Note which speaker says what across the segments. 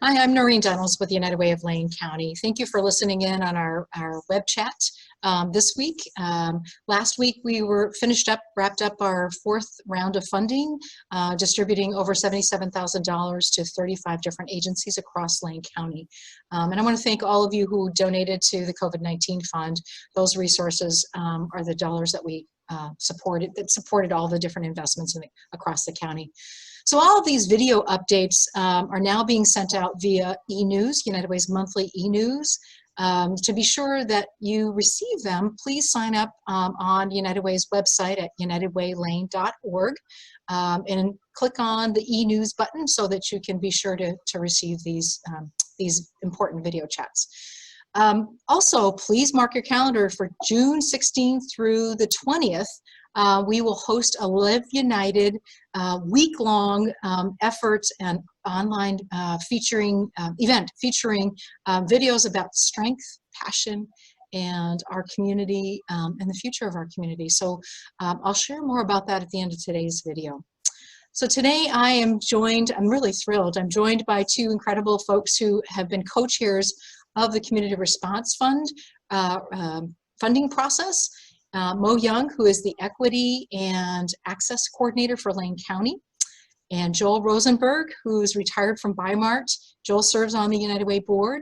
Speaker 1: Hi, I'm Noreen Dunnells with United Way of Lane County. Thank you for listening in on our web chat this week. Last week we wrapped up our fourth round of funding, distributing over $77,000 to 35 different agencies across Lane County. And I want to thank all of you who donated to the COVID-19 fund. Those resources are the dollars that we supported all the different investments across the county. So all of these video updates are now being sent out via e-news, United Way's monthly e-news. To be sure that you receive them, please sign up on United Way's website at unitedwaylane.org and click on the e-news button so that you can be sure to receive these important video chats. Also, please mark your calendar for June 16th through the 20th. We will host a Live United week-long effort and online event featuring videos about strength, passion, and our community and the future of our community. So I'll share more about that at the end of today's video. So today I'm really thrilled. I'm joined by two incredible folks who have been co-chairs of the Community Response Fund funding process. Mo Young, who is the Equity and Access Coordinator for Lane County, and Joel Rosenberg, who's retired from Bi-Mart. Joel serves on the United Way board,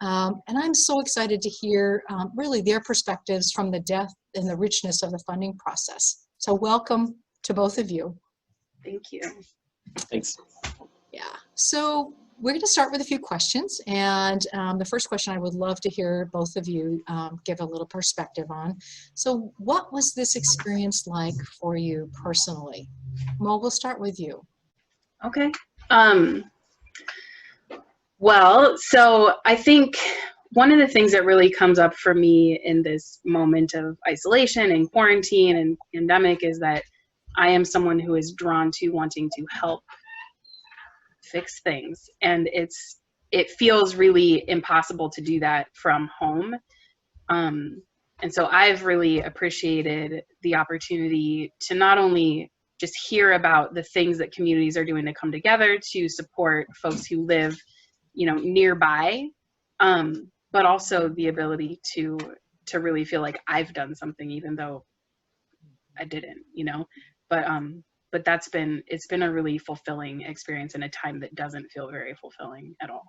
Speaker 1: and I'm so excited to hear really their perspectives from the depth and the richness of the funding process. So welcome to both of you.
Speaker 2: Thank you.
Speaker 3: Thanks.
Speaker 1: Yeah, so we're going to start with a few questions, and the first question I would love to hear both of you give a little perspective on. So what was this experience like for you personally? Mo, we'll start with you.
Speaker 2: Okay. Well, so I think one of the things that really comes up for me in this moment of isolation and quarantine and pandemic is that I am someone who is drawn to wanting to help fix things, and it feels really impossible to do that from home, and so I've really appreciated the opportunity to not only just hear about the things that communities are doing to come together to support folks who live, nearby, but also the ability to really feel like I've done something even though I didn't, but it's been a really fulfilling experience in a time that doesn't feel very fulfilling at all.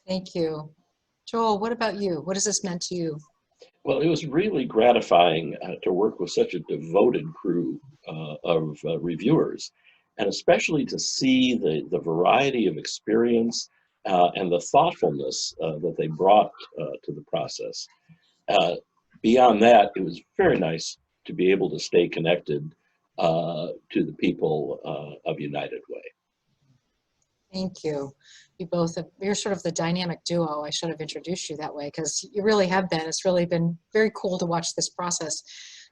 Speaker 1: Thank you. Joel, what about you? What has this meant to you?
Speaker 3: Well, it was really gratifying to work with such a devoted crew of reviewers, and especially to see the variety of experience and the thoughtfulness that they brought to the process. Beyond that, it was very nice to be able to stay connected to the people of United Way.
Speaker 1: Thank you. You're sort of the dynamic duo. I should have introduced you that way because you really have been. It's really been very cool to watch this process.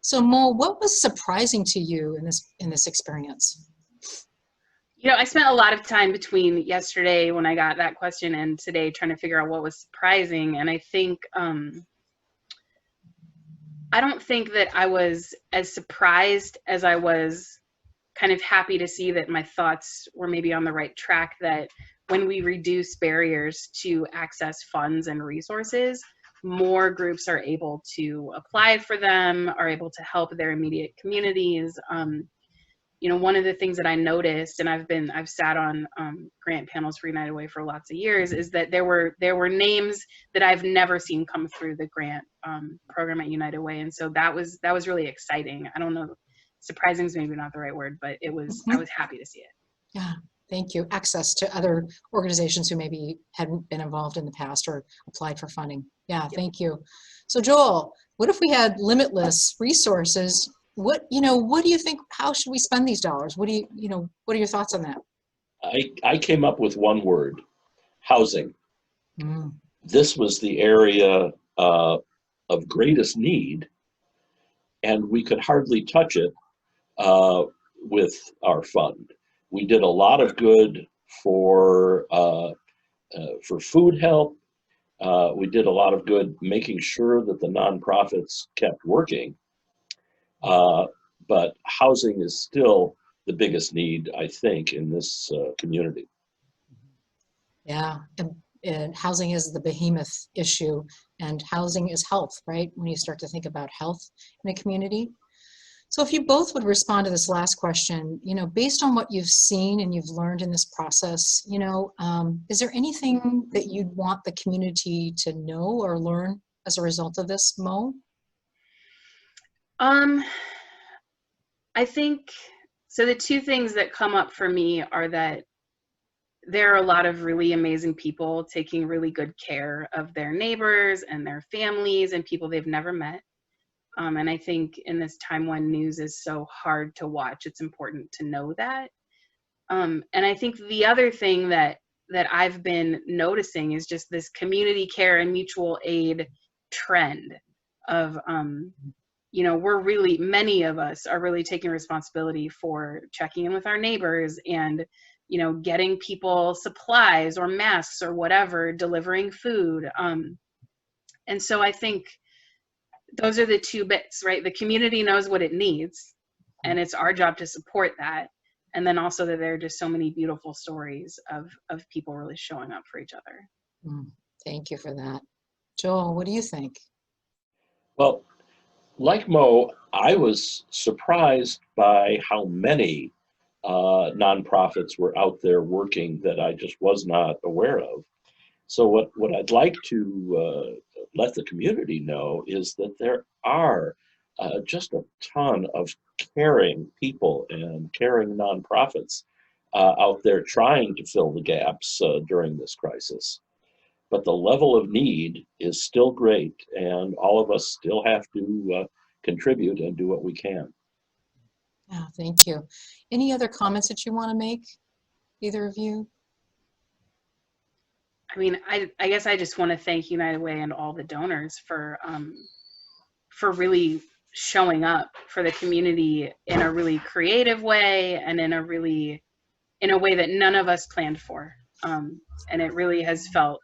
Speaker 1: So Mo, what was surprising to you in this experience?
Speaker 2: I spent a lot of time between yesterday when I got that question and today trying to figure out what was surprising. And I think, I don't think that I was as surprised as I was kind of happy to see that my thoughts were maybe on the right track, that when we reduce barriers to access funds and resources, more groups are able to apply for them, are able to help their immediate communities. One of the things that I noticed, and I've sat on grant panels for United Way for lots of years, is that there were names that I've never seen come through the grant program at United Way, and so that was really exciting. I don't know, surprising is maybe not the right word, but it was. I was happy to see it.
Speaker 1: Yeah, thank you. Access to other organizations who maybe hadn't been involved in the past or applied for funding. Yeah, thank you. So Joel, what if we had limitless resources? What do you think? How should we spend these dollars? What are your thoughts on that?
Speaker 3: I came up with one word: housing. This was the area of greatest need, and we could hardly touch it with our fund. We did a lot of good for food help. We did a lot of good making sure that the nonprofits kept working. But housing is still the biggest need, I think, in this community.
Speaker 1: Yeah, and housing is the behemoth issue, and housing is health, right? When you start to think about health in a community. So if you both would respond to this last question, based on what you've seen and you've learned in this process, is there anything that you'd want the community to know or learn as a result of this, Mo?
Speaker 2: I think, so the two things that come up for me are that there are a lot of really amazing people taking really good care of their neighbors and their families and people they've never met. And I think in this time when news is so hard to watch, it's important to know that. And I think the other thing that I've been noticing is just this community care and mutual aid trend of, many of us are really taking responsibility for checking in with our neighbors and, getting people supplies or masks or whatever, delivering food. And so I think those are the two bits, right? The community knows what it needs, and it's our job to support that. And then also that there are just so many beautiful stories of people really showing up for each other.
Speaker 1: Thank you for that. Joel, what do you think?
Speaker 3: Well, like Mo, I was surprised by how many nonprofits were out there working that I just was not aware of. So what I'd like to let the community know is that there are just a ton of caring people and caring nonprofits out there trying to fill the gaps during this crisis. But the level of need is still great, and all of us still have to contribute and do what we can.
Speaker 1: Yeah, thank you. Any other comments that you want to make, either of you?
Speaker 2: I mean, I guess I just want to thank United Way and all the donors for really showing up for the community in a really creative way and in a way that none of us planned for. And it really has felt,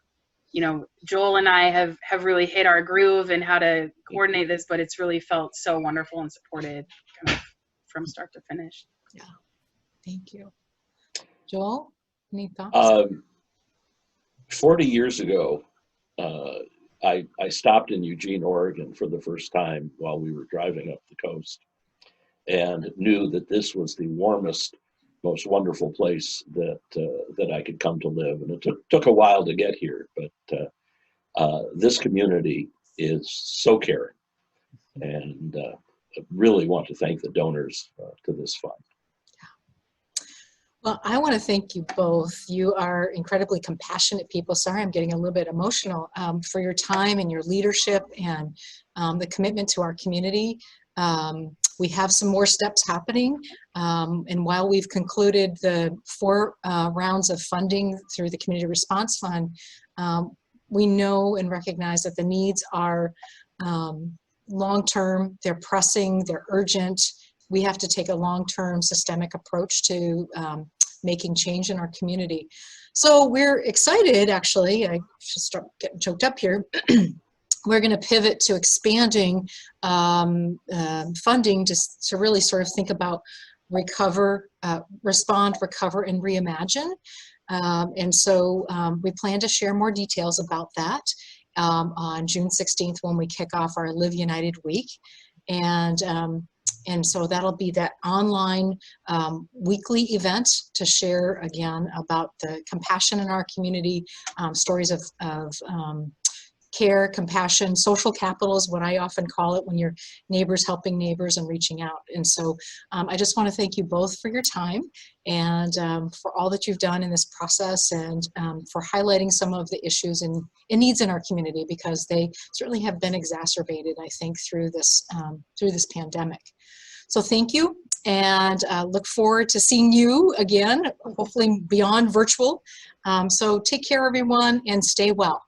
Speaker 2: Joel and I have really hit our groove in how to coordinate this, but it's really felt so wonderful and supported kind of from start to finish.
Speaker 1: Yeah, thank you. Joel, any thoughts?
Speaker 3: 40 years ago, I stopped in Eugene, Oregon for the first time while we were driving up the coast, and knew that this was the warmest, most wonderful place that I could come to live. And it took a while to get here, but this community is so caring, and I really want to thank the donors to this fund.
Speaker 1: Well, I want to thank you both. You are incredibly compassionate people. Sorry, I'm getting a little bit emotional, for your time and your leadership and the commitment to our community. We have some more steps happening. And while we've concluded the 4 rounds of funding through the Community Response Fund, we know and recognize that the needs are long-term, they're pressing, they're urgent. We have to take a long-term systemic approach to making change in our community. So we're excited, actually. I should start getting choked up here. We're going to pivot to expanding funding to really sort of think about respond, recover, and reimagine. And so we plan to share more details about that on June 16th when we kick off our Live United Week. And so that'll be that online weekly event to share again about the compassion in our community, stories of care, compassion, social capital is what I often call it, when you're neighbors helping neighbors and reaching out. And so I just want to thank you both for your time and for all that you've done in this process, and for highlighting some of the issues and needs in our community, because they certainly have been exacerbated, I think, through this pandemic. So thank you, and look forward to seeing you again, hopefully beyond virtual. So take care, everyone, and stay well.